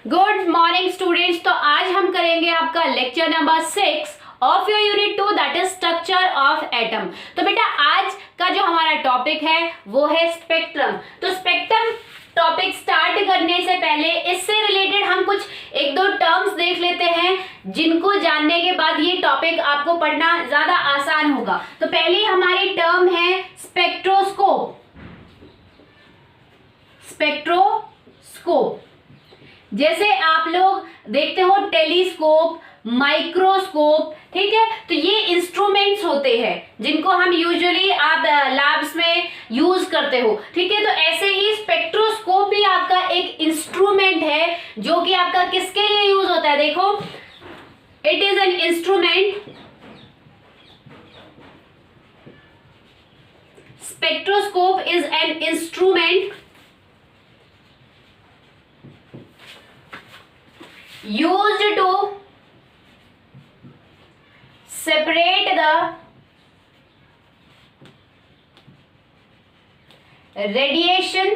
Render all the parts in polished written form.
Good morning students. तो आज हम करेंगे आपका lecture number 6 of your unit 2 that is structure of atom. तो बेटा आज का जो हमारा टॉपिक है वो है स्पेक्ट्रम। तो स्पेक्ट्रम टॉपिक स्टार्ट करने से पहले इससे रिलेटेड हम कुछ एक दो टर्म्स देख लेते हैं जिनको जानने के बाद ये टॉपिक आपको पढ़ना ज्यादा आसान होगा। तो पहली हमारी टर्म है स्पेक्ट्रोस्कोप। स्पेक्ट्रोस्कोप जैसे आप लोग देखते हो टेलीस्कोप, माइक्रोस्कोप, ठीक है। तो ये इंस्ट्रूमेंट्स होते हैं जिनको हम यूजुअली आप लैब्स में यूज करते हो, ठीक है। तो ऐसे ही स्पेक्ट्रोस्कोप भी आपका एक इंस्ट्रूमेंट है जो कि आपका किसके लिए यूज होता है। देखो, it is an instrument. Spectroscope is an instrument used to separate the radiation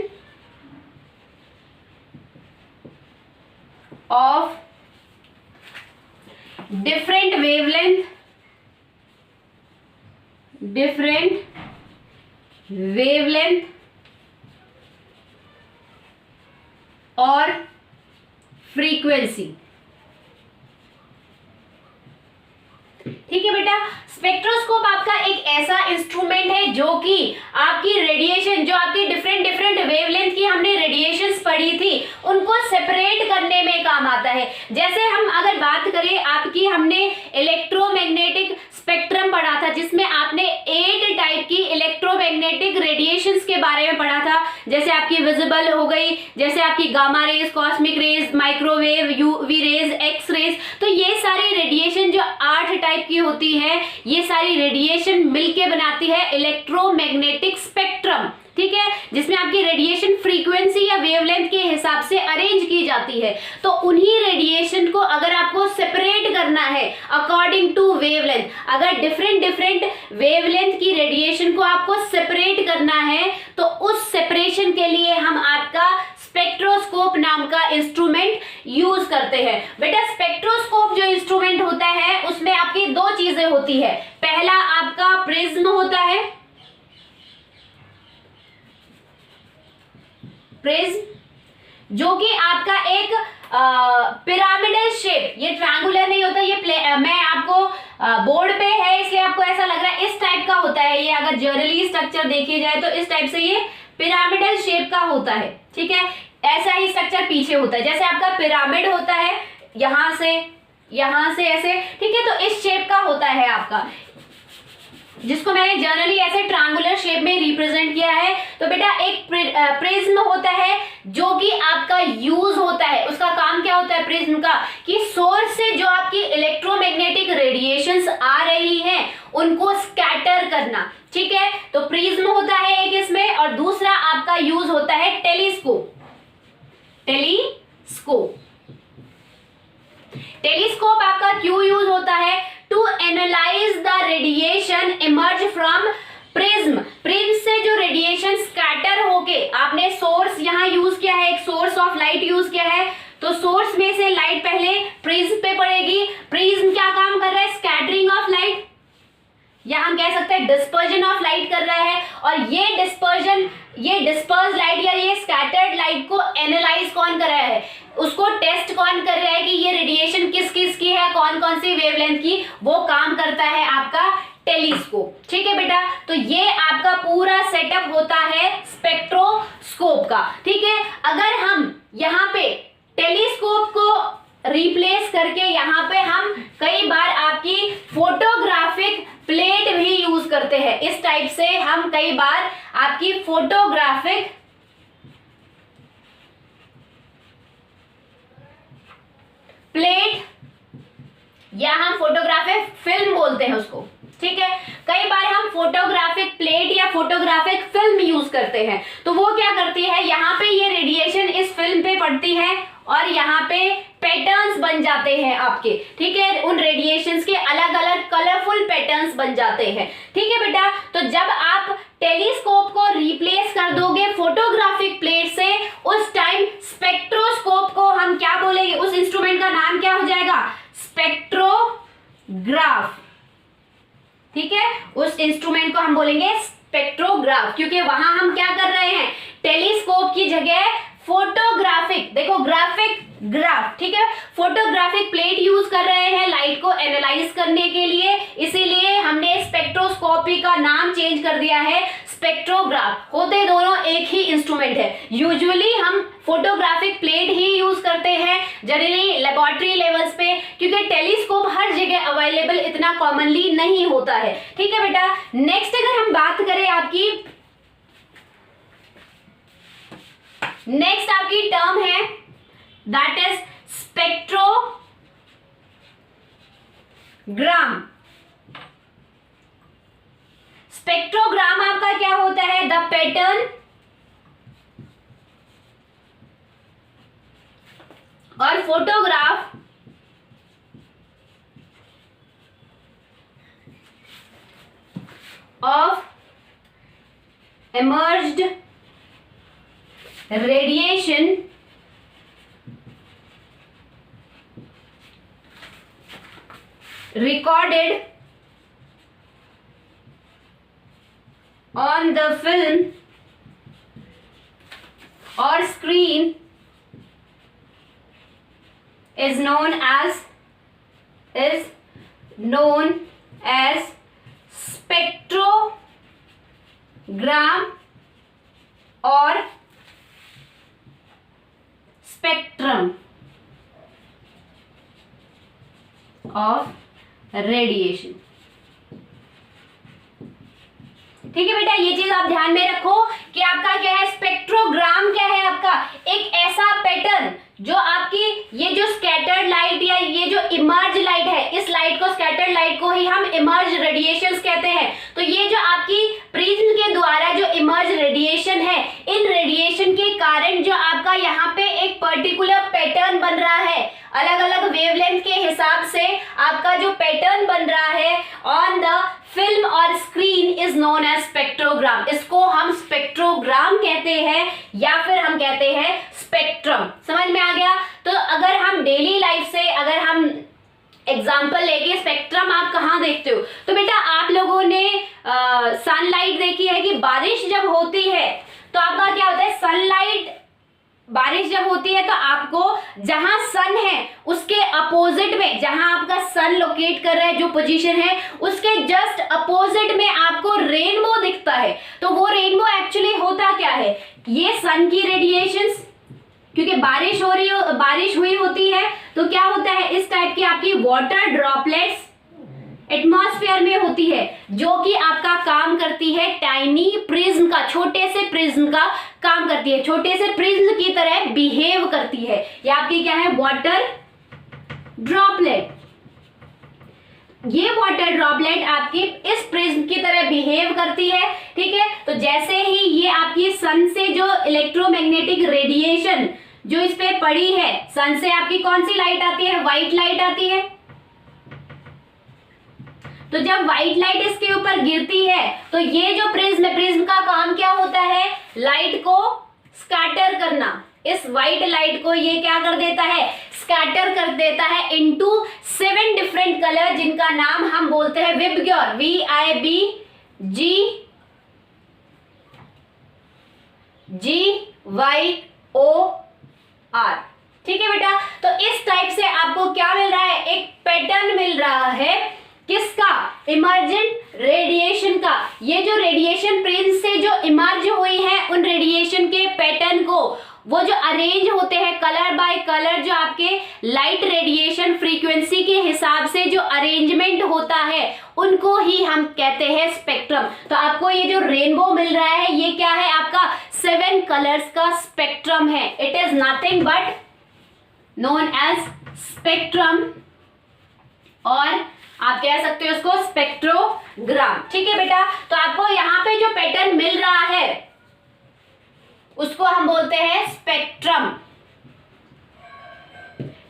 of different wavelength और फ्रीक्वेंसी, ठीक है बेटा। स्पेक्ट्रोस्कोप आपका एक ऐसा इंस्ट्रूमेंट है जो कि आपकी रेडिएशन, जो आपकी डिफरेंट वेवलेंथ की हमने रेडिएशंस पढ़ी थी, उनको सेपरेट करने में काम आता है। जैसे हम अगर बात करें आपकी, हमने इलेक्ट्रोमैग्नेटिक स्पेक्ट्रम पढ़ा था जिसमें आपने 8 टाइप की इलेक्ट्रोमैग्नेटिक रेडिएशंस के बारे में पढ़ा था। जैसे आपकी विजिबल हो गई, जैसे आपकी gamma rays, cosmic rays, microwave, UV rays, X rays. तो ये सारी रेडिएशन जो 8 टाइप की होती है, ये सारी रेडिएशन मिलके बनाती है इलेक्ट्रोमैग्नेटिक स्पेक्ट्रम, ठीक है, जिसमें आपकी रेडिएशन फ्रीक्वेंसी या वेवलेंथ के हिसाब से अरेंज की जाती है। तो उन्हीं रेडिएशन को अगर आपको सेपरेट करना है अकॉर्डिंग टू वेवलेंथ, अगर डिफरेंट वेवलेंथ की रेडिएशन को आपको सेपरेट करना है तो उस सेपरेशन के लिए हम आपका स्पेक्ट्रोस्कोप नाम का इंस्ट्रूमेंट यूज करते हैं। बेटा स्पेक्ट्रोस्कोप जो इंस्ट्रूमेंट होता है उसमें आपकी 2 चीजें होती है। पहला आपका प्रिज्म होता है, प्रिज्म जो कि आपका एक पिरामिडल शेप, ये ट्रायंगुलर नहीं होता, ये मैं आपको बोर्ड पे है इसलिए आपको ऐसा लग रहा है, इस टाइप का होता है ये। अगर जनरली स्ट्रक्चर देखी जाए तो इस टाइप से ये पिरामिडल शेप का होता है, ठीक है। ऐसा ही स्ट्रक्चर पीछे होता है, जैसे आपका पिरामिड होता है यहां से ऐसे, ठीक है। तो इस शेप का होता है आपका, जिसको मैंने जनरली ऐसे ट्रायंगुलर शेप में रिप्रेजेंट किया है। तो बेटा एक प्रिज्म होता है जो कि आपका यूज होता है, उसका काम क्या होता है प्रिज्म का, कि सोर्स से जो आपकी इलेक्ट्रोमैग्नेटिक रेडिएशंस आ रही हैं उनको स्कैटर करना, ठीक है। तो प्रिज्म होता है एक इसमें, और दूसरा आपका यूज होता है टेलीस्कोप। टेलीस्कोप आपका क्यों यूज होता है? To analyse the radiation emerge from prism से जो रेडिएशन स्कैटर होके, आपने सोर्स यहां यूज किया है, एक सोर्स ऑफ लाइट यूज किया है, तो सोर्स में से लाइट पहले प्रिज्म पे पड़ेगी। प्रिज्म क्या काम कर रहा है? स्कैटरिंग ऑफ लाइट, या हम कह सकते हैं डिस्पर्जन ऑफ लाइट कर रहा है। और ये डिस्पर्स लाइट या ये स्कैटर्ड लाइट को एनालाइज कौन कर रहा है, उसको टेस्ट कौन कर रहा है कि ये रेडिएशन किस की है, कौन कौन सी वेवलेंथ की, वो काम करता है आपका टेलीस्कोप, ठीक है बेटा। तो ये आपका पूरा सेटअप होता है स्पेक्ट्रोस्कोप का, ठीक है। अगर हम यहाँ पे टेलीस्कोप को रिप्लेस करके यहाँ पे हम कई बार आपकी फोटोग्राफिक प्लेट भी यूज करते हैं, इस टाइप से हम कई बार आपकी फोटोग्राफिक प्लेट या हम फोटोग्राफिक फिल्म बोलते हैं उसको, ठीक है। कई बार हम फोटोग्राफिक प्लेट या फोटोग्राफिक फिल्म यूज करते हैं। तो वो क्या करती है, यहाँ पे ये रेडिएशन इस फिल्म पे पड़ती है और यहाँ पे पैटर्न्स बन जाते हैं आपके, ठीक है। उन रेडिएशंस के अलग अलग कलरफुल पैटर्न्स बन जाते हैं, ठीक है बेटा। तो जब आप टेलीस्कोप को रिप्लेस कर दोगे फोटोग्राफिक प्लेट से, उस टाइम स्पेक्ट्रोस्कोप को हम क्या बोलेंगे? इंस्ट्रूमेंट को हम बोलेंगे स्पेक्ट्रोग्राफ, क्योंकि वहां हम क्या कर रहे हैं, टेलीस्कोप की जगह फोटोग्राफिक, देखो ग्राफिक ग्राफ, ठीक है, फोटोग्राफिक प्लेट यूज कर रहे हैं लाइट को एनालाइज करने के लिए, इसीलिए हमने स्पेक्ट्रोस्कोपी का नाम चेंज कर दिया है स्पेक्ट्रोग्राफ। होते दोनों एक ही इंस्ट्रूमेंट है। यूजुअली हम फोटोग्राफिक प्लेट ही यूज करते हैं जनरली लेबोरेटरी लेवल्स पे, क्योंकि टेलीस्कोप हर जगह अवेलेबल इतना कॉमनली नहीं होता है। ठीक है बेटा, नेक्स्ट अगर हम बात करें आपकी, नेक्स्ट आपकी टर्म है दैट इज स्पेक्ट्रोग्राम। स्पेक्ट्रोग्राम आपका क्या होता है, द पैटर्न और photograph of emerged radiation recorded on the film or screen is known as spectrogram or spectrum of radiation। ठीक है बेटा, ये चीज आप ध्यान में रखो कि आपका क्या है, स्पेक्ट्रोग्राम क्या है, आपका एक ऐसा पैटर्न जो आपकी ये जो स्कैटर्ड लाइट या ये जो इमर्ज लाइट है, इस लाइट को, स्कैटर्ड लाइट को ही हम इमर्ज रेडिएशंस कहते हैं। तो ये जो आपकी प्रिज्म के द्वारा जो इमर्ज रेडिएशन है, इन रेडिएशन के कारण जो आपका यहाँ पे एक पर्टिकुलर पैटर्न बन रहा है, अलग अलग वेवलेंथ के हिसाब से आपका जो पैटर्न बन रहा है ऑन द फिल्म और screen is known as spectrogram. इसको हम स्पेक्ट्रोग्राम कहते हैं या फिर हम कहते हैं स्पेक्ट्रम। समझ में आ गया? तो अगर हम डेली लाइफ से अगर हम एग्जाम्पल लेके स्पेक्ट्रम आप कहाँ देखते हो, तो बेटा आप लोगों ने सनलाइट देखी है कि बारिश जब होती है तो आपका क्या होता है, सनलाइट, बारिश जब होती है तो आपको जहां सन है उसके अपोजिट में, जहां आपका सन लोकेट कर रहा है जो पोजीशन है, उसके जस्ट अपोजिट में आपको रेनबो दिखता है। तो वो रेनबो एक्चुअली होता क्या है, ये सन की रेडिएशंस, क्योंकि बारिश हुई होती है तो क्या होता है, इस टाइप की आपकी वाटर ड्रॉपलेट्स एटमॉस्फेयर में होती है, जो कि आपका काम करती है टाइनी प्रिज्म का, छोटे से प्रिज्म का काम करती है, छोटे से प्रिज्म की तरह बिहेव करती है। ये आपकी क्या है, वाटर ड्रॉपलेट। ये वाटर ड्रॉपलेट आपकी इस प्रिज्म की तरह बिहेव करती है। ठीक है, तो जैसे ही ये आपकी सन से जो इलेक्ट्रोमैग्नेटिक रेडिएशन जो इस पे पड़ी है, सन से आपकी कौन सी लाइट आती है, व्हाइट लाइट आती है। तो जब व्हाइट लाइट इसके ऊपर गिरती है तो ये जो प्रिज्म है, प्रिज्म का काम क्या होता है, लाइट को स्कैटर करना। इस व्हाइट लाइट को ये क्या कर देता है, स्कैटर कर देता है इनटू 7 डिफरेंट कलर, जिनका नाम हम बोलते हैं विबग्योर, VIBGYOR। ठीक है बेटा, तो इस टाइप से आपको क्या मिल रहा है, एक पैटर्न मिल रहा है, किसका, इमर्जेंट रेडिएशन का। ये जो रेडिएशन प्रिज्म से जो इमर्ज हुई है, उन रेडिएशन के पैटर्न को वो जो अरेंज होते हैं कलर बाय कलर, जो आपके लाइट रेडिएशन फ्रीक्वेंसी के हिसाब से जो अरेंजमेंट होता है, उनको ही हम कहते हैं स्पेक्ट्रम। तो आपको ये जो रेनबो मिल रहा है, ये क्या है, आपका 7 कलर्स का स्पेक्ट्रम है। It is nothing but known as spectrum, और आप कह सकते हो उसको स्पेक्ट्रोग्राम। ठीक है बेटा, तो आपको यहाँ पे जो पैटर्न मिल रहा है उसको हम बोलते हैं स्पेक्ट्रम।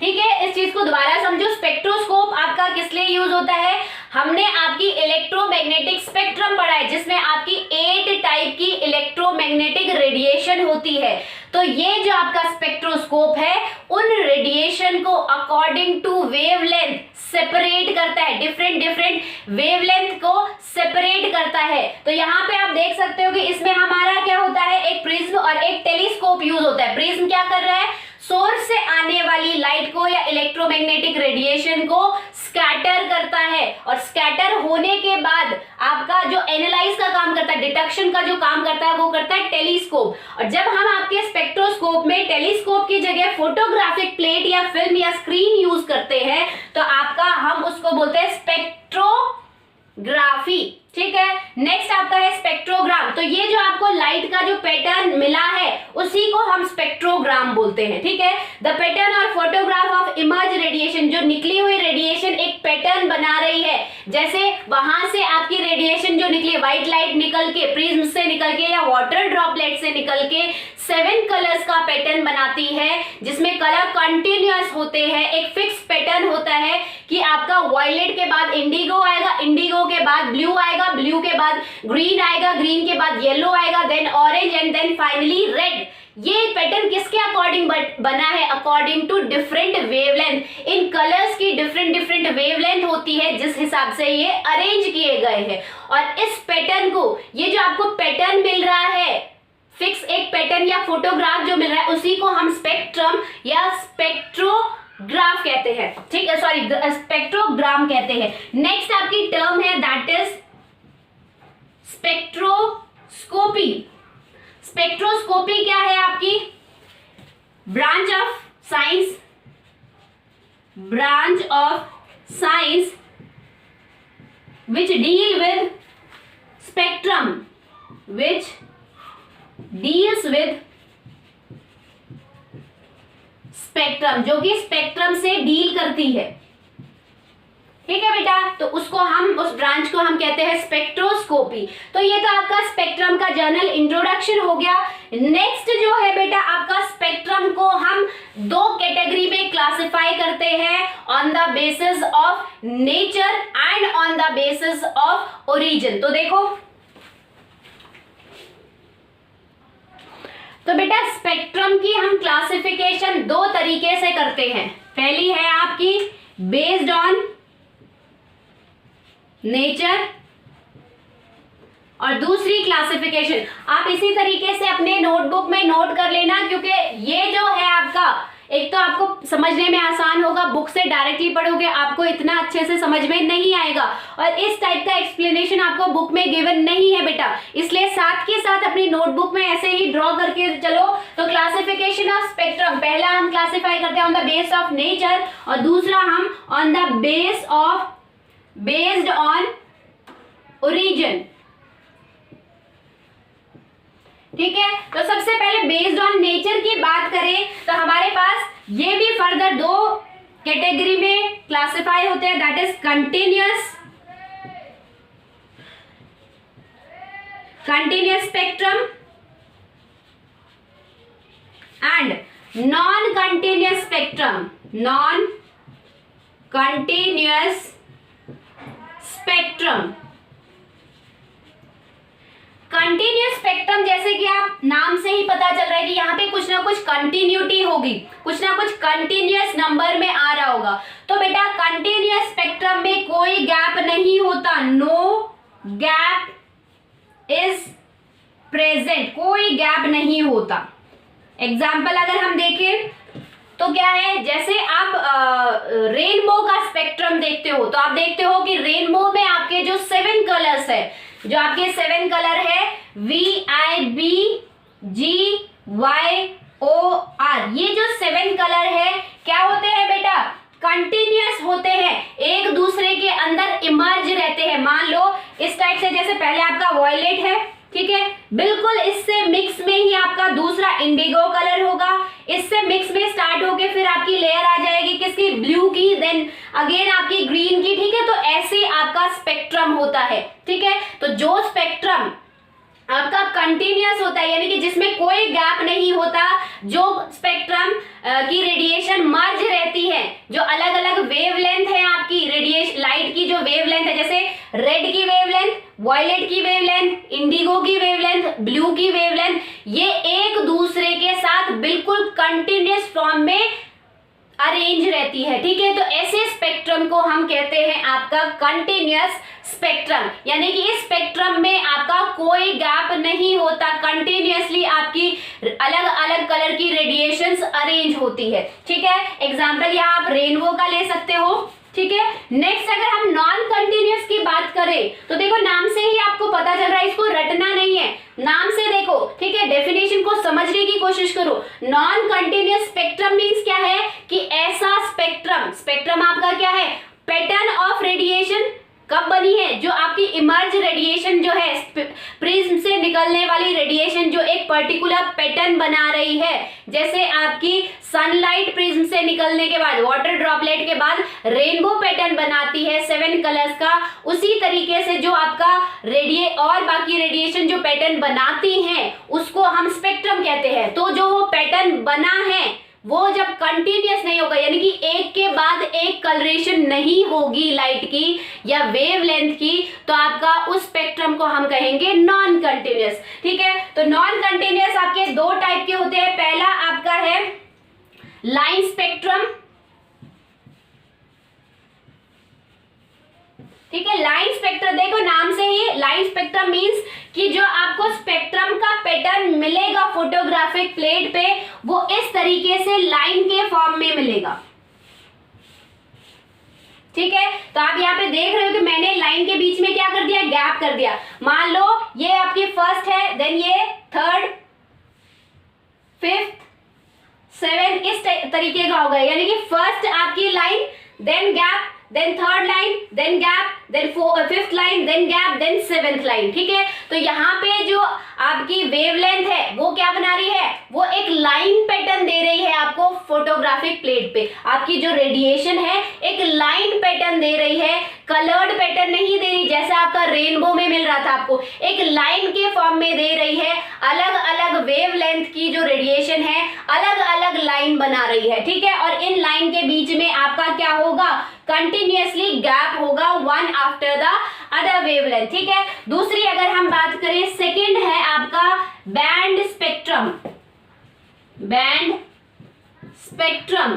ठीक है, इस चीज को दोबारा समझो, स्पेक्ट्रोस्कोप आपका किस लिए यूज होता है, हमने आपकी इलेक्ट्रोमैग्नेटिक स्पेक्ट्रम पढ़ा है, जिसमें आपकी 8 टाइप की इलेक्ट्रोमैग्नेटिक रेडिएशन होती है। तो ये जो आपका स्पेक्ट्रोस्कोप है, उन रेडिएशन को अकॉर्डिंग टू वेवलेंथ सेपरेट करता है, डिफरेंट डिफरेंट वेवलेंथ को सेपरेट करता है। तो यहाँ पे आप देख सकते हो कि इसमें हमारा क्या होता है, एक प्रिज्म और एक टेलीस्कोप यूज होता है। प्रिज्म क्या कर रहा है, सोर्स से आने वाली लाइट को या इलेक्ट्रोमैग्नेटिक रेडिएशन को स्कैटर करता है, और स्कैटर होने के बाद आपका जो एनालाइज का काम करता है, डिटेक्शन का जो काम करता है, वो करता है टेलीस्कोप। और जब हम आपके स्पेक्ट्रोस्कोप में टेलीस्कोप की जगह फोटोग्राफिक प्लेट या फिल्म या स्क्रीन यूज करते हैं, तो आपका हम उसको बोलते हैं स्पेक्ट्रोग्राफी। ठीक है, नेक्स्ट आपका है स्पेक्ट्रोग्राम। तो ये जो आपको लाइट का जो पैटर्न मिला है उसी को हम स्पेक्ट्रोग्राम बोलते हैं। ठीक है, द पैटर्न और फोटोग्राफ ऑफ इमर्ज रेडिएशन, जो निकली हुई रेडिएशन एक पैटर्न बना रही है, जैसे वहां से आपकी रेडिएशन जो निकली, व्हाइट लाइट निकल के प्रिज्म से निकल के या वाटर ड्रॉपलेट से निकल के 7 कलर्स का पैटर्न बनाती है, जिसमें कलर कंटिन्यूअस होते हैं। एक फिक्स पैटर्न होता है कि आपका वायलेट के बाद इंडिगो आएगा, इंडिगो के बाद ब्लू आएगा, ब्लू के बाद ग्रीन आएगा, ग्रीन के बाद येलो आएगा, then orange and then finally red. ये पैटर्न किसके अकॉर्डिंग बना है, अकॉर्डिंग टू डिफरेंट वेवलेंथ। इन कलर्स की डिफरेंट डिफरेंट वेवलेंथ होती है, जिस हिसाब से ये अरेंज किए गए हैं। और इस पैटर्न को, ये जो आपको पैटर्न मिल रहा है, फिक्स एक पैटर्न या फोटोग्राफ जो मिल रहा है, उसी को हम स्पेक्ट्रम या स्पेक्ट्रोग्राफ कहते हैं। ठीक है, सॉरी स्पेक्ट्रोग्राम कहते हैं। नेक्स्ट आपकी टर्म है दैट इज स्पेक्ट्रोस्कोपी। स्पेक्ट्रोस्कोपी क्या है आपकी, branch of science which deals with spectrum, जो कि स्पेक्ट्रम से डील करती है। ठीक है बेटा, तो उसको हम, उस ब्रांच को हम कहते हैं स्पेक्ट्रोस्कोपी। तो ये तो आपका स्पेक्ट्रम का जनरल इंट्रोडक्शन हो गया। नेक्स्ट जो है बेटा आपका, स्पेक्ट्रम को हम 2 कैटेगरी में क्लासिफाई करते हैं, on the basis of nature and on the basis of origin. तो देखो, तो बेटा स्पेक्ट्रम की हम क्लासिफिकेशन 2 तरीके से करते हैं। पहली है आपकी बेस्ड ऑन नेचर, और दूसरी क्लासिफिकेशन आप इसी तरीके से अपने नोटबुक में नोट कर लेना, क्योंकि ये जो है आपका, एक तो आपको समझने में आसान होगा, बुक से डायरेक्टली पढ़ोगे आपको इतना अच्छे से समझ में नहीं आएगा, और इस टाइप का एक्सप्लेनेशन आपको बुक में गिवन नहीं है बेटा, इसलिए साथ के साथ अपनी नोटबुक में ऐसे ही ड्रॉ करके चलो। तो क्लासिफिकेशन ऑफ स्पेक्ट्रम, पहला हम क्लासिफाई करते हैं on the base of nature, और दूसरा हम on the based on origin. ठीक है, तो सबसे पहले बेस्ड ऑन नेचर की बात करें तो हमारे पास ये भी फर्दर 2 कैटेगरी में क्लासिफाई होते हैं, that is continuous spectrum and non continuous spectrum. Non continuous spectrum, continuous spectrum, जैसे कि आप नाम से ही पता चल रहा है कि यहाँ पे कुछ ना कुछ कंटिन्यूटी होगी, कुछ ना कुछ कंटिन्यूअस नंबर में आ रहा होगा। तो बेटा कंटिन्यूअस स्पेक्ट्रम में कोई गैप नहीं होता, नो गैप इज प्रेजेंट, कोई गैप नहीं होता। एग्जाम्पल अगर हम देखें तो क्या है, जैसे आप रेनबो का स्पेक्ट्रम देखते हो, तो आप देखते हो कि रेनबो में आपके जो 7 कलर्स है, जो आपके 7 कलर है VIBGYOR, ये जो 7 कलर है क्या होते हैं बेटा, कंटिन्यूअस होते हैं, एक दूसरे के अंदर इमर्ज रहते हैं। मान लो इस टाइप से, जैसे पहले आपका वॉयलेट है, ठीक है, बिल्कुल इससे मिक्स में ही आपका दूसरा इंडिगो कलर होगा, इससे मिक्स में स्टार्ट होके फिर आपकी लेयर आ जाएगी किसकी, ब्लू की, देन अगेन आपकी ग्रीन की। ठीक है, तो ऐसे आपका स्पेक्ट्रम होता है। ठीक है, तो जो स्पेक्ट्रम आपका कंटिन्यूअस होता है, यानी कि जिसमें कोई गैप नहीं होता, जो स्पेक्ट्रम की रेडिएशन मर्ज रहती है, जो अलग अलग वेवलेंथ है आपकी रेडिएशन, लाइट की जो वेवलेंथ है, जैसे रेड की वेवलेंथ, वॉयलेट की वेवलेंथ, इंडिगो की वेवलेंथ, ब्लू की वेवलेंथ, ये एक दूसरे के साथ बिल्कुल कंटिन्यूअस फॉर्म में अरेंज रहती है, ठीक है। तो ऐसे स्पेक्ट्रम को हम कहते हैं आपका कंटिन्यूअस स्पेक्ट्रम, यानी कि इस स्पेक्ट्रम में आपका कोई गैप नहीं होता, कंटिन्यूअसली आपकी अलग अलग कलर की रेडिएशंस अरेंज होती है, ठीक है। एग्जांपल यहाँ आप रेनबो का ले सकते हो, ठीक है। नेक्स्ट अगर हम नॉन कंटिन्यूअस की बात करें तो देखो नाम से ही आपको पता चल रहा है, इसको रटना नहीं है, नाम से देखो, ठीक है। डेफिनेशन को समझने की कोशिश करो। नॉन कंटिन्यूअस स्पेक्ट्रम मींस क्या है कि ऐसा स्पेक्ट्रम आपका क्या है, पैटर्न ऑफ रेडिएशन कब बनी है, जो आपकी इमर्ज रेडिएशन जो है, प्रिज्म से निकलने वाली रेडिएशन जो एक पर्टिकुलर पैटर्न बना रही है, जैसे आपकी सनलाइट प्रिज्म से निकलने के बाद, वाटर ड्रॉपलेट के बाद रेनबो पैटर्न बनाती है 7 कलर्स का, उसी तरीके से जो आपका और बाकी रेडिएशन जो पैटर्न बनाती हैं उसको हम स्पेक्ट्रम कहते हैं। तो जो वो पैटर्न बना है वो जब कंटिन्यूअस नहीं होगा, यानी कि एक के बाद एक कलरेशन नहीं होगी लाइट की या वेवलेंथ की, तो आपका उस स्पेक्ट्रम को हम कहेंगे नॉन कंटिन्यूअस, ठीक है। तो नॉन कंटिन्यूअस आपके दो टाइप के होते हैं। पहला आपका है लाइन स्पेक्ट्रम, ठीक है। लाइन स्पेक्ट्रम देखो नाम से ही लाइन स्पेक्ट्रम मींस कि जो आपको स्पेक्ट्रम का पैटर्न मिलेगा फोटोग्राफिक प्लेट पे वो इस तरीके से लाइन के फॉर्म में मिलेगा, ठीक है। तो आप यहाँ पे देख रहे हो कि मैंने लाइन के बीच में क्या कर दिया, गैप कर दिया। मान लो ये आपकी फर्स्ट है, देन ये थर्ड, फिफ्थ, सेवेंथ, इस तरीके का होगा, यानी कि फर्स्ट आपकी line, then gap, then third line, then gap, then fifth line, then gap, then seventh line, ठीक है। तो यहाँ पे जो आपकी वेवलेंथ है वो क्या बना रही है, वो एक लाइन पैटर्न दे रही है आपको फोटोग्राफिक प्लेट पे। आपकी जो रेडिएशन है एक लाइन पैटर्न दे रही है, कलर्ड पैटर्न नहीं दे रही जैसा आपका रेनबो में मिल रहा था आपको, एक लाइन के फॉर्म में दे रही है। अलग अलग वेवलेंथ की जो रेडिएशन है अलग अलग लाइन बना रही है, ठीक है। और इन लाइन के बीच में आपका क्या होगा, कंटिन्यूअसली गैप होगा one after the other wavelength, ठीक है। दूसरी अगर हम बात करें, सेकंड है आपका बैंड स्पेक्ट्रम। बैंड स्पेक्ट्रम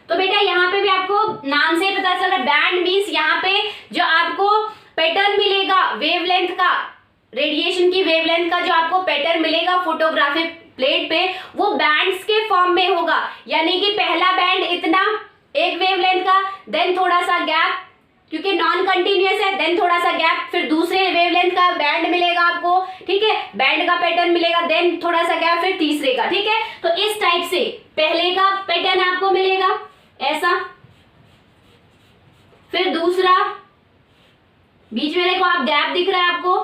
तो बेटा यहाँ पे भी आपको नाम से पता चल रहा है, बैंड मींस यहाँ पे जो आपको पैटर्न मिलेगा वेवलेंथ का, रेडिएशन की वेवलेंथ का जो आपको पैटर्न मिलेगा फोटोग्राफिक प्लेट पे वो बैंड्स के फॉर्म में होगा। यानी कि पहला बैंड इतना एक वेवलेंथ का, देन थोड़ा सा गैप क्योंकि नॉन कंटिन्यूअस है, देन थोड़ा सा गैप, फिर दूसरे वेवलेंथ का बैंड मिलेगा आपको, ठीक है, बैंड का पैटर्न मिलेगा, देन थोड़ा सा गैप, फिर तीसरे का, ठीक है। तो इस टाइप से पहले का पैटर्न आपको मिलेगा ऐसा, फिर दूसरा, बीच में देखो आप गैप दिख रहा है आपको,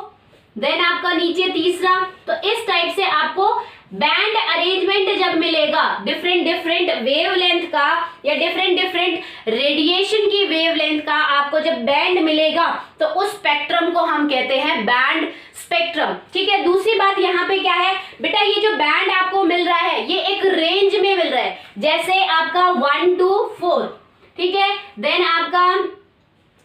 देन आपका नीचे तीसरा। तो इस टाइप से आपको बैंड अरेंजमेंट जब मिलेगा डिफरेंट वेवलेंथ का या डिफरेंट रेडिएशन की वेवलेंथ का आपको जब बैंड मिलेगा तो उस स्पेक्ट्रम को हम कहते हैं बैंड स्पेक्ट्रम, ठीक है। दूसरी बात यहाँ पे क्या है बेटा, ये जो बैंड आपको मिल रहा है ये एक रेंज में मिल रहा है, जैसे आपका 1 to 4, ठीक है, देन आपका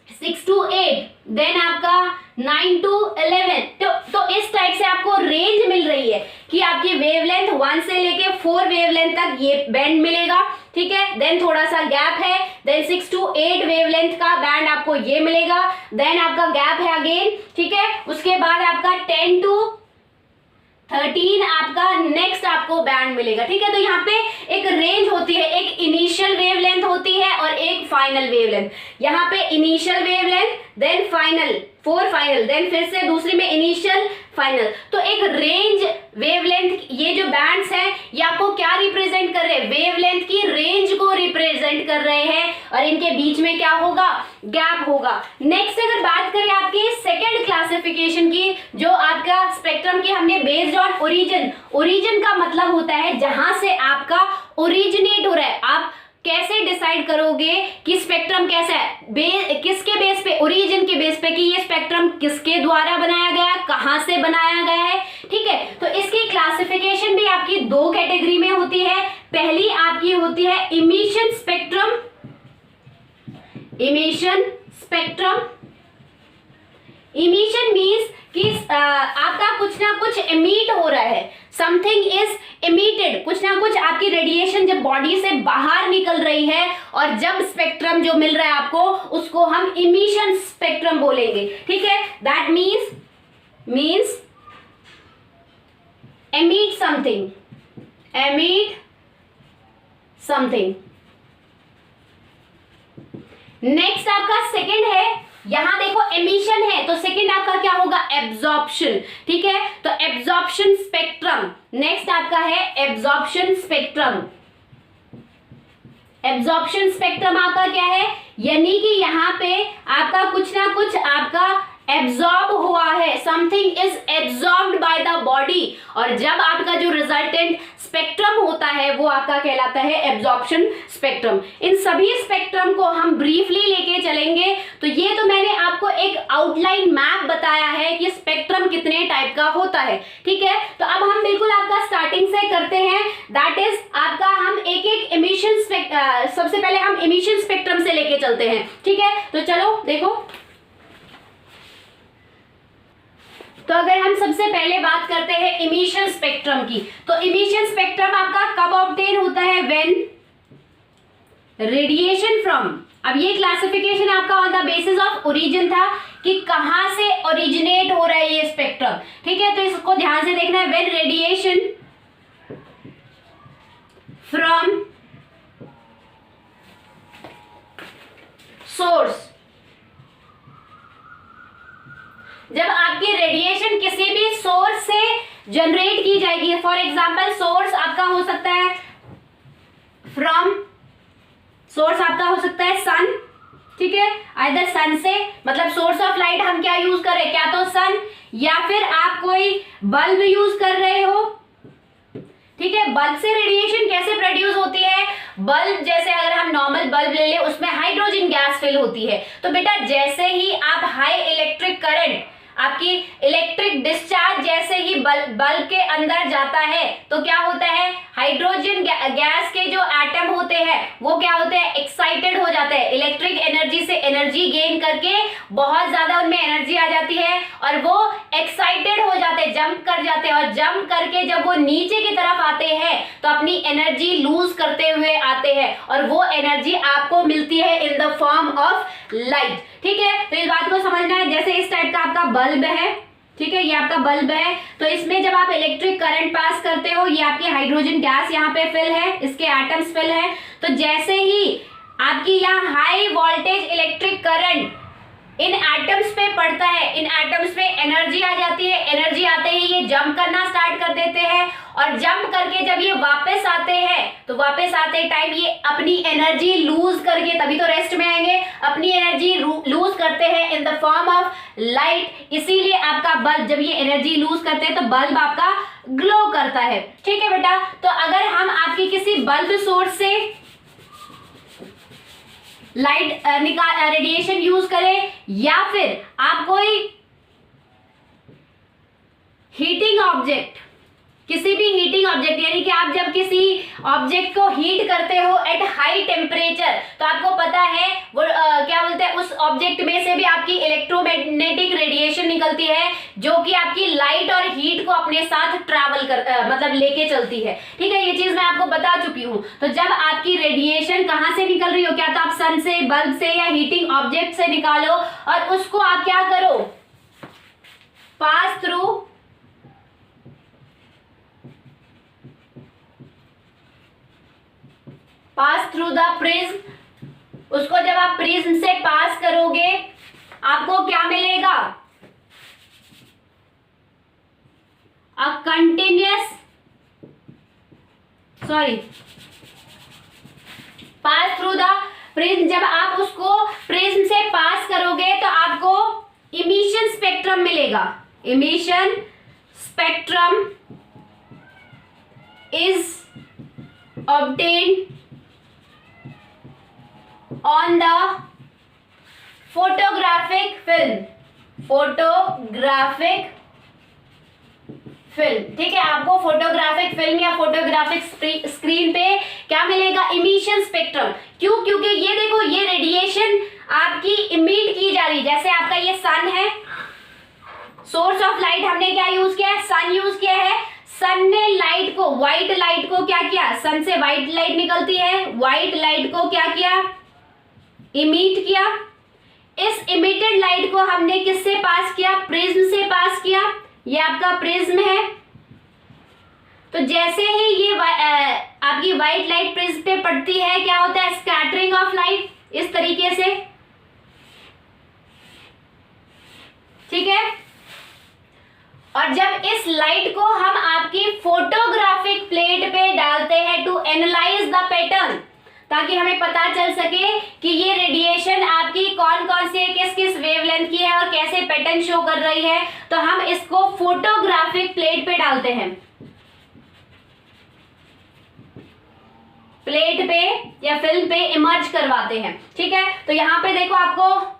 6 to 8, देन आपका 9 to 11। तो इस टाइप से आपको रेंज मिल रही है कि आपकी वेवलेंथ 1 से लेके 4 वेवलेंथ तक ये बैंड मिलेगा, ठीक है। देन थोड़ा सा गैप है, देन 6 to 8 वेवलेंथ का बैंड आपको ये मिलेगा, देन आपका गैप है अगेन, ठीक है। उसके बाद आपका 10 to 13 आपका नेक्स्ट आपको बैंड मिलेगा, ठीक है। तो यहाँ पे एक रेंज होती है, एक इनिशियल वेवलेंथ होती है और एक फाइनल वेवलेंथ। यहाँ पे initial wavelength, then final, 4 final, then फिर से दूसरी में इनिशियल फाइनल। तो एक रेंज वेवलेंथ, ये जो बैंड्स हैं ये आपको क्या रिप्रेजेंट कर रहे हैं, वेवलेंथ की रेंज को रिप्रेजेंट कर रहे हैं और इनके बीच में क्या होगा, गैप होगा। नेक्स्ट अगर बात करें आपकी सेकंड क्लासिफिकेशन की, जो आपका स्पेक्ट्रम की हमने बेस्ड ऑन ओरिजिन, ओरिजिन का मतलब होता है जहां से आपका ओरिजिनेट हो रहा है। आप कैसे डिसाइड करोगे कि स्पेक्ट्रम कैसा है, किसके बेस पे, ओरिजिन के बेस पे कि ये स्पेक्ट्रम किसके द्वारा बनाया गया, कहां से बनाया गया है, ठीक है। तो इसकी क्लासिफिकेशन भी आपकी 2 कैटेगरी में होती है। पहली आपकी होती है emission spectrum, emission spectrum. Emission means कि आपका कुछ ना कुछ इमिट हो रहा है, समथिंग इज इमिटेड, कुछ ना कुछ आपकी रेडिएशन जब बॉडी से बाहर निकल रही है, और जब स्पेक्ट्रम जो मिल रहा है आपको उसको हम इमिशन स्पेक्ट्रम बोलेंगे। ठीक है, that means emit something। Next आपका सेकंड है, यहां देखो एमिशन है तो सेकंड आपका क्या होगा, एब्जॉर्प्शन। ठीक है, तो एब्जॉर्प्शन स्पेक्ट्रम, नेक्स्ट आपका है एब्जॉर्प्शन स्पेक्ट्रम। एब्जॉर्प्शन स्पेक्ट्रम आपका क्या है, यानी कि यहाँ पे आपका कुछ ना कुछ आपका एब्जॉर्ब हुआ है, something is absorbed by the body, और जब आपका जो रिजल्टेंट स्पेक्ट्रम होता है वो आपका कहलाता है एब्जॉर्प्शन स्पेक्ट्रम। इन सभी स्पेक्ट्रम को हम ब्रीफली लेके चलेंगे। तो ये तो मैंने आपको एक आउटलाइन मैप बताया है कि स्पेक्ट्रम कितने टाइप का होता है। ठीक है, तो अब हम बिल्कुल आपका स्टार्टिंग से करते हैं, दैट इज आपका हम एक एक इमिशन सबसे पहले हम इमिशन स्पेक्ट्रम से लेके चलते हैं। ठीक है, तो चलो देखो, तो अगर हम सबसे पहले बात करते हैं इमिशन स्पेक्ट्रम की, तो इमिशन स्पेक्ट्रम आपका कब ऑब्टेन होता है, व्हेन रेडिएशन फ्रॉम, अब ये क्लासिफिकेशन आपका on the basis of origin था कि कहां से ओरिजिनेट हो रहा है ये स्पेक्ट्रम। ठीक है, तो इसको ध्यान से देखना है, व्हेन रेडिएशन फ्रॉम सोर्स, जब आपकी रेडिएशन किसी भी सोर्स से जनरेट की जाएगी, फॉर एग्जांपल सोर्स आपका हो सकता है सोर्स आपका हो सकता है सन। ठीक है, आइदर सन से, मतलब सोर्स ऑफ लाइट हम क्या यूज कर रहे हैं, क्या तो सन, या फिर आप कोई बल्ब यूज कर रहे हो। ठीक है, बल्ब से रेडिएशन कैसे प्रोड्यूस होती है, बल्ब जैसे अगर हम नॉर्मल बल्ब ले ले उसमें हाइड्रोजन गैस फिल होती है, तो बेटा जैसे ही आप हाई इलेक्ट्रिक करंट, आपकी इलेक्ट्रिक डिस्चार्ज जैसे ही बल्ब के अंदर जाता है तो क्या होता है, हाइड्रोजन गैस के जो एटम होते हैं वो क्या होते हैं, एक्साइटेड हो जाते हैं, इलेक्ट्रिक एनर्जी से एनर्जी गेन करके बहुत ज्यादा उनमें एनर्जी आ जाती है और वो एक्साइटेड हो जाते हैं, जंप कर जाते हैं, और जंप करके जब वो नीचे की तरफ आते हैं तो अपनी एनर्जी लूज करते हुए आते हैं, और वो एनर्जी आपको मिलती है in the form of light. ठीक है, तो इस बात को समझना है, जैसे इस टाइप का आपका बल्ब है। ठीक है, ये आपका बल्ब है, तो इसमें जब आप इलेक्ट्रिक करंट पास करते हो, ये आपकी हाइड्रोजन गैस यहाँ पे फिल है, इसके एटम्स फिल है, तो जैसे ही आपकी यहाँ high voltage electric current in atoms पे पड़ता है, इन एटम्स पे एनर्जी आ जाती है, एनर्जी आते ही ये जंप करना स्टार्ट कर देते हैं, और जंप करके जब ये वापस आते हैं तो वापस आते टाइम ये अपनी एनर्जी लूज करके, तभी तो रेस्ट में आएंगे, अपनी एनर्जी लूज करते हैं in the form of light. इसीलिए आपका बल्ब जब ये एनर्जी लूज करते हैं तो बल्ब आपका ग्लो करता है। ठीक है बेटा, तो अगर हम आपकी किसी बल्ब सोर्स से लाइट रेडिएशन यूज करें, या फिर आप कोई हीटिंग ऑब्जेक्ट, किसी भी हीटिंग ऑब्जेक्ट, यानी कि आप जब किसी ऑब्जेक्ट को हीट करते हो एट हाई टेम्परेचर, तो आपको पता है वो क्या बोलते हैं, उस ऑब्जेक्ट में से भी आपकी इलेक्ट्रोमैग्नेटिक रेडिएशन निकलती है जो कि आपकी लाइट और हीट को अपने साथ ट्रैवल कर मतलब लेके चलती है। ठीक है, ये चीज मैं आपको बता चुकी हूँ। तो जब आपकी रेडिएशन कहाँ से निकल रही हो, क्या तो आप सन से, बल्ब से या हीटिंग ऑब्जेक्ट से निकालो, और उसको आप क्या करो, पास थ्रू द प्रिज्म, उसको जब आप प्रिज्म से पास करोगे आपको क्या मिलेगा, a continuous, pass through the prism, जब आप उसको प्रिज्म से पास करोगे तो आपको इमिशन स्पेक्ट्रम मिलेगा। Emission spectrum is obtained on the photographic film। ठीक है, आपको फोटोग्राफिक फिल्म या फोटोग्राफिक स्क्रीन पे क्या मिलेगा, इमिशन स्पेक्ट्रम। क्यों, क्योंकि ये देखो ये रेडिएशन आपकी इमिट की जा रही, जैसे आपका ये सन है, सोर्स ऑफ लाइट हमने क्या यूज किया है, सन यूज किया है, सन ने लाइट को, व्हाइट लाइट को क्या किया, सन से व्हाइट लाइट निकलती है, व्हाइट लाइट को क्या किया, इमिट किया। इस इमिटेड लाइट को हमने किससे पास किया, प्रिज्म से पास किया। ये आपका प्रिज्म है। तो जैसे ही ये आपकी व्हाइट लाइट प्रिज्म पे पड़ती है, क्या होता है, स्कैटरिंग ऑफ लाइट, इस तरीके से, ठीक है। और जब इस लाइट को हम आपकी फोटोग्राफिक प्लेट पे डालते हैं टू एनालाइज द पैटर्न, ताकि हमें पता चल सके कि ये रेडिएशन आपकी कौन कौन सी है, किस किस वेवलेंथ की है और कैसे पैटर्न शो कर रही है, तो हम इसको फोटोग्राफिक प्लेट पे डालते हैं, प्लेट पे या फिल्म पे इमर्ज करवाते हैं, ठीक है। तो यहां पे देखो आपको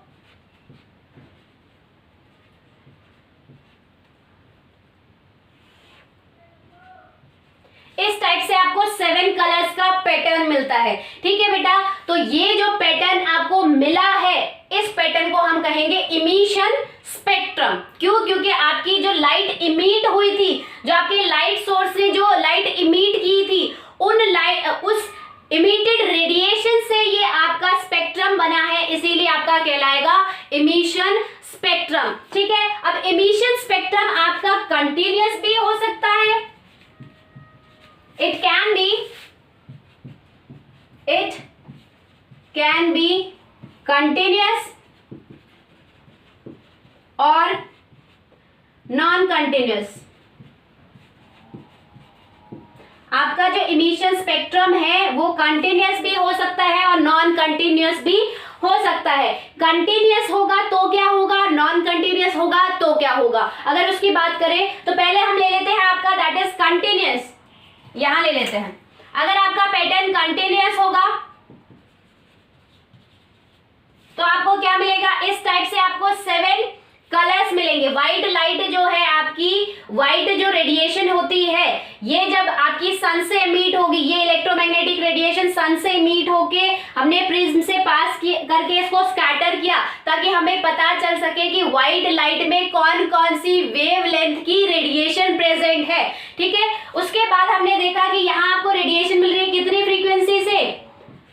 इस टाइप से आपको 7 कलर्स का पैटर्न मिलता है, ठीक है बेटा। तो ये जो पैटर्न आपको मिला है, इस पैटर्न को हम कहेंगे इमिशन स्पेक्ट्रम। क्यों, क्योंकि आपकी जो लाइट इमिट हुई थी, जो आपके लाइट सोर्स ने जो लाइट इमिट की थी, उस इमिटेड रेडिएशन से ये आपका स्पेक्ट्रम बना है, इसीलिए आपका कहलाएगा इमिशन स्पेक्ट्रम, ठीक है। अब इमिशन स्पेक्ट्रम आपका कंटिन्यूअस भी हो सकता है, it can be continuous और नॉन कंटिन्यूअस। आपका जो इमिशन स्पेक्ट्रम है वो कंटिन्यूअस भी हो सकता है और नॉन कंटिन्यूअस भी हो सकता है। कंटिन्यूअस होगा तो क्या होगा, नॉन कंटिन्यूअस होगा तो क्या होगा। अगर उसकी बात करें तो पहले हम ले लेते हैं आपका दैट इज कंटिन्यूअस, यहां ले लेते हैं। अगर आपका पैटर्न कंटिन्यूअस होगा तो आपको क्या मिलेगा, इस टाइप से आपको 7 कलर्स मिलेंगे। व्हाइट लाइट जो है आपकी, व्हाइट जो रेडिएशन होती है, ये जब आपकी सन से मीट होगी, ये इलेक्ट्रोमैग्नेटिक रेडिएशन सन से मीट होके हमने प्रिज्म से पास करके इसको स्कैटर किया, ताकि हमें पता चल सके कि व्हाइट लाइट में कौन कौन सी वेवलेंथ की रेडिएशन प्रेजेंट है, ठीक है। उसके बाद हमने देखा कि यहाँ आपको रेडिएशन मिल रही है कितनी फ्रीक्वेंसी से,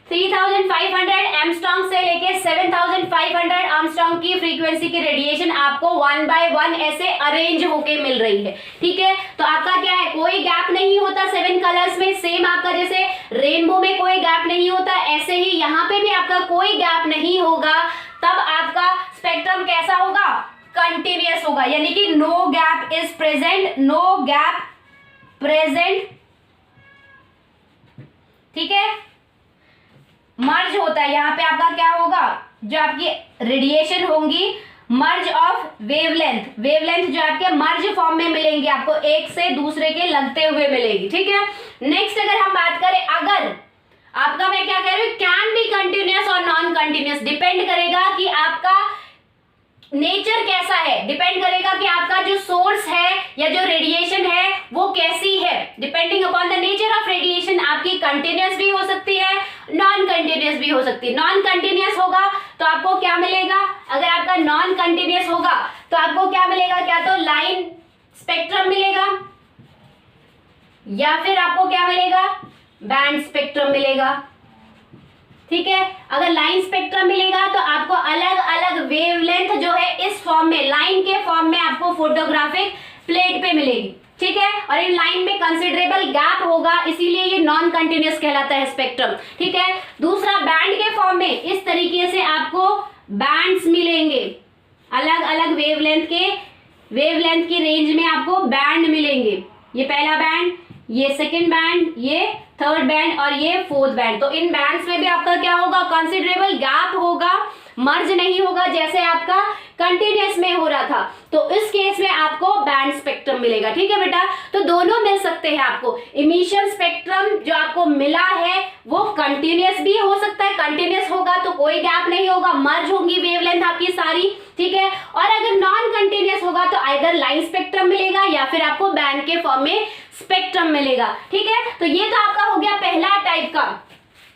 3500 एमस्ट्रॉन्ग से लेके 7500 एमस्ट्रॉन्ग की फ्रीक्वेंसी की रेडिएशन आपको 1 बाय 1 ऐसे अरेंज होके मिल रही है, ठीक है। तो आपका क्या है, कोई गैप नहीं होता 7 कलर्स में। सेम आपका जैसे रेनबो में कोई गैप नहीं होता, ऐसे ही यहाँ पे भी आपका कोई गैप नहीं होगा। तब आपका स्पेक्ट्रम कैसा होगा, कंटिन्यूअस होगा, यानी कि no gap is present, no gap present, ठीक है। मर्ज होता है, यहाँ पे आपका क्या होगा, जो आपकी रेडिएशन होंगी मर्ज ऑफ वेवलेंथ, वेवलेंथ जो आपके मर्ज फॉर्म में मिलेंगी, आपको एक से दूसरे के लगते हुए मिलेगी, ठीक है। नेक्स्ट अगर हम बात करें, अगर आपका, मैं क्या कह रही हूँ, कैन बी कंटिन्यूअस और नॉन कंटिन्यूअस, डिपेंड करेगा कि आपका नेचर कैसा है, डिपेंड करेगा कि आपका जो सोर्स है या जो रेडिएशन है वो कैसी है। Depending upon the nature of radiation आपकी कंटिन्यूअस भी हो सकती है, नॉन कंटिन्यूअस भी हो सकती है। नॉन कंटिन्यूअस होगा तो आपको क्या मिलेगा, अगर आपका नॉन कंटिन्यूअस होगा तो आपको क्या मिलेगा, क्या तो लाइन स्पेक्ट्रम मिलेगा या फिर आपको क्या मिलेगा, बैंड स्पेक्ट्रम मिलेगा, ठीक है। अगर लाइन स्पेक्ट्रम मिलेगा तो आपको अलग अलग वेवलेंथ जो है इस फॉर्म में, लाइन के फॉर्म में आपको फोटोग्राफिक प्लेट पे मिलेगी, ठीक है। और इन लाइन में कंसिडरेबल गैप होगा, इसीलिए ये नॉन कंटिन्यूअस कहलाता है स्पेक्ट्रम, ठीक है। दूसरा बैंड के फॉर्म में इस तरीके से आपको बैंड्स मिलेंगे, अलग अलग वेवलेंथ की रेंज में आपको बैंड मिलेंगे। ये पहला बैंड, ये सेकंड बैंड, ये थर्ड बैंड और ये फोर्थ बैंड। तो इन बैंड्स में भी आपका क्या होगा, कंसिडरेबल गैप होगा, मर्ज नहीं होगा जैसे आपका कंटिन्यूअस में हो रहा था। तो इस केस में आपको बैंड स्पेक्ट्रम मिलेगा, ठीक है बेटा। तो दोनों मिल सकते हैं आपको। इमिशन स्पेक्ट्रम जो आपको मिला है वो कंटिन्यूअस भी हो सकता है, कंटिन्यूअस होगा तो कोई गैप नहीं होगा, मर्ज होंगी वेवलेंथ आपकी सारी, ठीक है। और अगर नॉन कंटिन्यूअस होगा तो आइदर लाइन स्पेक्ट्रम मिलेगा या फिर आपको बैंड के फॉर्म में स्पेक्ट्रम मिलेगा, ठीक है। तो ये तो आपका हो गया पहला टाइप का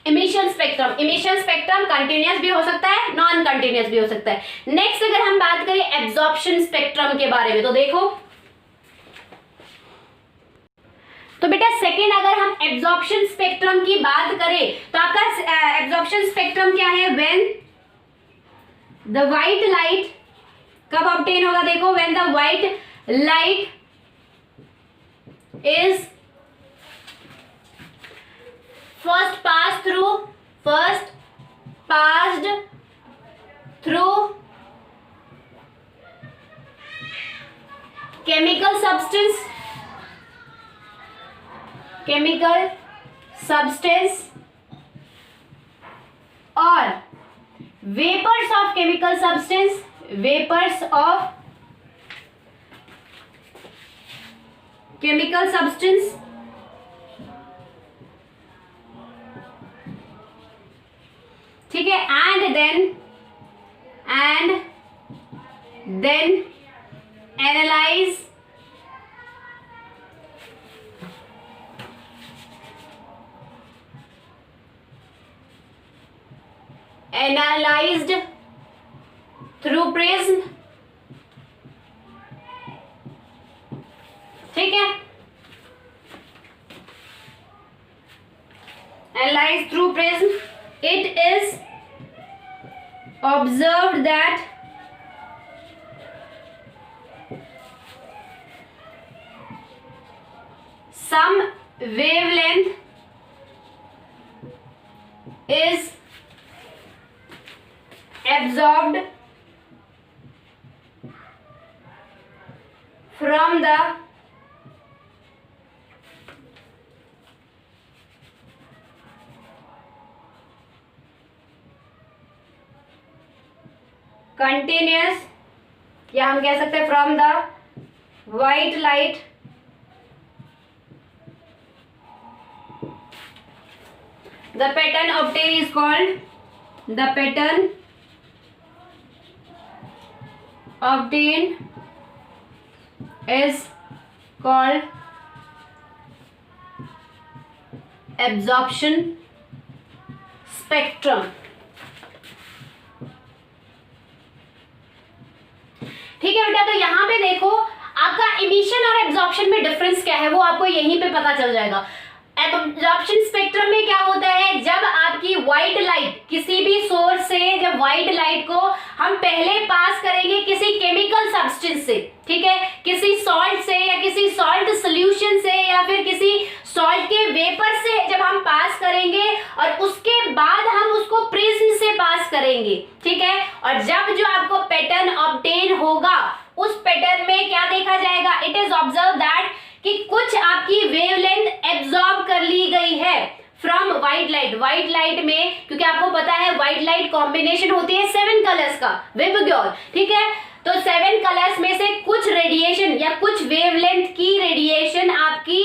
emission spectrum. Emission spectrum continuous भी हो सकता है, नॉन कंटिन्यूअस भी हो सकता है। नेक्स्ट अगर हम बात करें एब्जॉर्प्शन स्पेक्ट्रम के बारे में, तो देखो तो बेटा सेकेंड अगर हम एब्जॉर्प्शन स्पेक्ट्रम की बात करें तो आपका एब्जॉर्प्शन स्पेक्ट्रम क्या है, व्हेन द व्हाइट लाइट कब ऑब्टेन होगा, देखो when the white light is first passed through chemical substance or vapors of chemical substance, ठीक है, and then analyzed through prism, ठीक है, analyzed through prism, it is observed that some wavelength is absorbed from the continuous, या हम कह सकते हैं from the white light the pattern obtained is called the pattern obtained is called absorption spectrum, ठीक है बेटा। तो यहाँ पे देखो आपका इमिशन और एब्जॉर्प्शन में डिफरेंस क्या है वो आपको यहीं पे पता चल जाएगा। एब्जॉर्प्शन स्पेक्ट्रम में क्या होता है, जब आपकी व्हाइट लाइट किसी भी सोर्स से, जब व्हाइट लाइट को हम पहले पास करेंगे किसी केमिकल सब्सटेंस से, ठीक है, किसी सॉल्ट से या किसी सॉल्ट सोल्यूशन से या फिर किसी सॉल्ट के वेपर से जब हम पास करेंगे और उसके बाद हम उसको प्रिज्म से पास करेंगे, ठीक है, और जब जो आपको पैटर्न ऑब्टेन होगा उस पैटर्न में क्या देखा जाएगा, इट इज ऑब्जर्व दैट कि कुछ आपकी वेवलेंथ एब्जॉर्ब कर ली गई है from white light. White light में क्योंकि आपको पता है व्हाइट लाइट कॉम्बिनेशन होती है 7 कलर्स का, विबग्योर, ठीक है, तो 7 कलर्स में से कुछ रेडिएशन या कुछ वेवलेंथ की रेडिएशन आपकी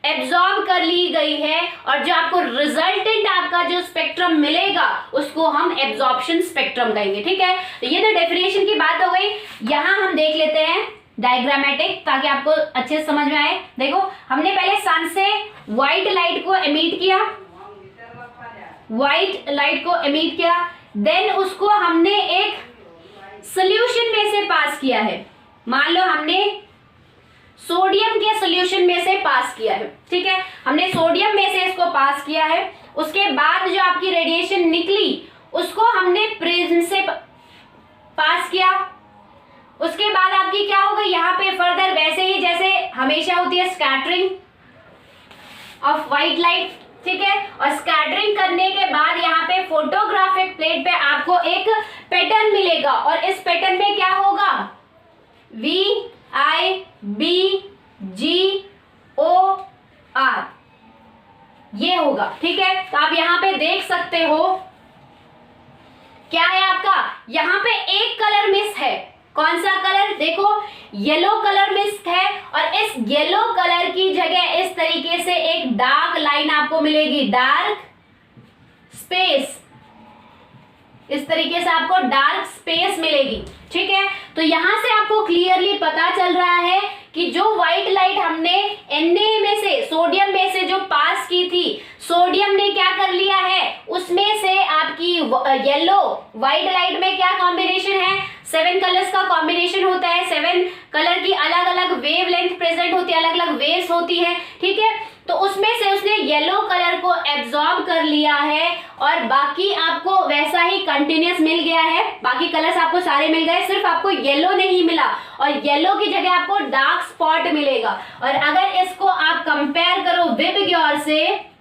एब्जॉर्ब कर ली गई है और जो आपको रिजल्टेंट आपका जो स्पेक्ट्रम मिलेगा उसको हम एब्जॉर्प्शन स्पेक्ट्रम कहेंगे, ठीक है। तो ये तो डेफिनेशन की बात हो गई। यहां हम देख लेते हैं डायग्रामेटिक ताकि आपको अच्छे से समझ में आए। देखो हमने पहले सन से व्हाइट लाइट को एमिट किया, देन उसको हमने एक सॉल्यूशन में से पास किया है, मान लो हमने सोडियम के सॉल्यूशन में से पास किया है, ठीक है, हमने सोडियम में से इसको पास किया है। उसके बाद जो आपकी रेडिएशन निकली उसको हमने प्रिज्म से पास किया। उसके बाद आपकी क्या होगा, यहाँ पे फर्दर वैसे ही जैसे हमेशा होती है स्कैटरिंग ऑफ व्हाइट लाइट, ठीक है, और स्कैटरिंग करने के बाद यहाँ पे फोटोग्राफिक प्लेट पे आपको एक पैटर्न मिलेगा और इस पैटर्न में क्या होगा, VIBGOR ये होगा, ठीक है। तो आप यहाँ पे देख सकते हो क्या है आपका, यहाँ पे एक कलर मिस है, कौन सा कलर, देखो येलो कलर मिस है और इस येलो कलर की जगह इस तरीके से एक डार्क लाइन आपको मिलेगी, डार्क स्पेस, इस तरीके से आपको डार्क स्पेस मिलेगी, ठीक है। तो यहां से आपको क्लियरली पता चल रहा है कि जो व्हाइट लाइट हमने Na में से, सोडियम में से जो पास की थी, सोडियम ने क्या कर लिया है, उसमें से आपकी येलो व्हाइट लाइट में क्या कॉम्बिनेशन है, 7 कलर्स का कॉम्बिनेशन होता है, 7 कलर की अलग अलग वेवलेंथ प्रेजेंट होती है, अलग अलग वेव्स होती है, ठीक है। तो उसमें से उसने येलो कलर को एब्जॉर्ब कर लिया है और बाकी आपको वैसा ही कंटिन्यूअस मिल गया है, बाकी कलर्स आपको सारे मिल गए, सिर्फ आपको येलो नहीं मिला और येलो की जगह आपको डार्क स्पॉट मिलेगा। और अगर इसको आप कंपेयर करो विबग्योर से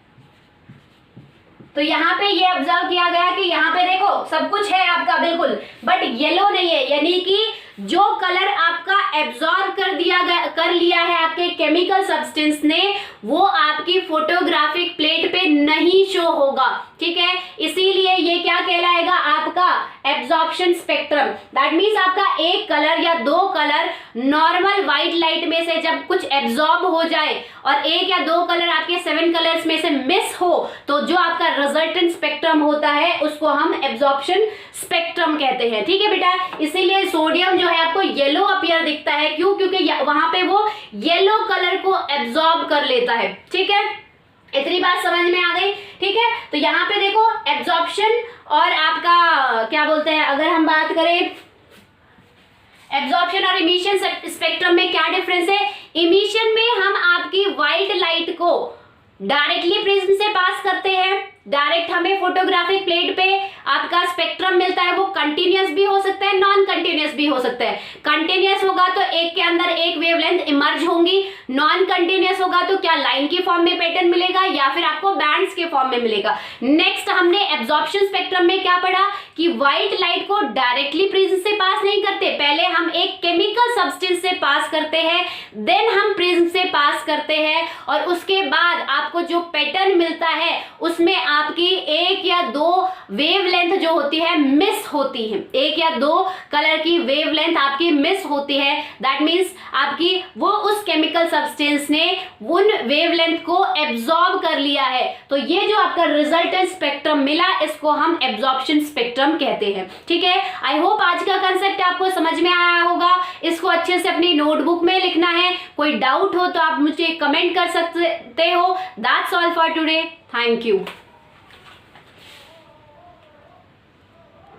तो यहाँ पे ये ऑब्जर्व किया गया कि यहाँ पे देखो सब कुछ है आपका बिल्कुल, बट येलो नहीं है, यानी कि जो कलर आपका एब्जॉर्ब कर लिया है आपके केमिकल सब्सटेंस ने वो आपकी फोटोग्राफिक प्लेट पे नहीं शो होगा, ठीक है। इसीलिए ये क्या कहलाएगा, आपका एब्जॉर्प्शन स्पेक्ट्रम। दैट मीन्स आपका एक कलर या दो कलर नॉर्मल व्हाइट लाइट में से जब कुछ एब्जॉर्ब हो जाए और एक या दो कलर आपके 7 कलर्स में से मिस हो तो जो आपका रिजल्टेंट स्पेक्ट्रम होता है उसको हम एब्जॉर्प्शन स्पेक्ट्रम कहते हैं, ठीक है बेटा। इसीलिए सोडियम जो है आपको येलो अपीयर दिखता है, क्यों? क्योंकि वहां पे वो येलो कलर को एब्जॉर्ब कर लेता है, ठीक है। इतनी बात समझ में आ गई, ठीक है। तो यहाँ पे देखो एब्जॉर्प्शन और आपका क्या बोलते हैं, अगर हम बात करें एब्जॉर्प्शन और इमिशन स्पेक्ट्रम में क्या डिफरेंस है। इमिशन में हम आपकी व्हाइट लाइट को डायरेक्टली प्रिज्म से पास करते हैं, डायरेक्ट हमें फोटोग्राफिक प्लेट पे आपका स्पेक्ट्रम मिलता है, वो कंटिन्यूअस भी हो सकता है, नॉन कंटिन्यूअस भी हो सकता है। कंटिन्यूअस होगा तो एक के अंदर एक वेवलेंथ इमर्ज होंगी, नॉन कंटिन्यूअस होगा तो क्या लाइन के फॉर्म में पैटर्न मिलेगा या फिर आपको बैंड्स के फॉर्म में मिलेगा। नेक्स्ट हमने एब्जॉर्प्शन स्पेक्ट्रम में क्या पढ़ा कि व्हाइट लाइट को डायरेक्टली प्रिज्म से पास नहीं करते, पहले हम एक केमिकल सब्सटेंस से पास करते हैं, देन हम प्रिज्म से पास करते हैं और उसके बाद आपको जो पैटर्न मिलता है उसमें आपकी एक या दो वेवलेंथ जो होती है मिस होती है, एक या दो कलर की वेवलेंथ आपकी मिस होती है। दैट मीन्स आपकी वो उस केमिकल सब्सटेंस ने उन वेवलेंथ को एब्जॉर्ब कर लिया है। तो ये जो आपका रिजल्टेंट स्पेक्ट्रम मिला इसको हम एब्जॉर्प्शन स्पेक्ट्रम कहते हैं, ठीक है। आई होप आज का कंसेप्ट आपको समझ में आया होगा, इसको अच्छे से अपनी नोटबुक में लिखना है। कोई डाउट हो तो आप मुझे कमेंट कर सकते हो। That's all for today, thank you.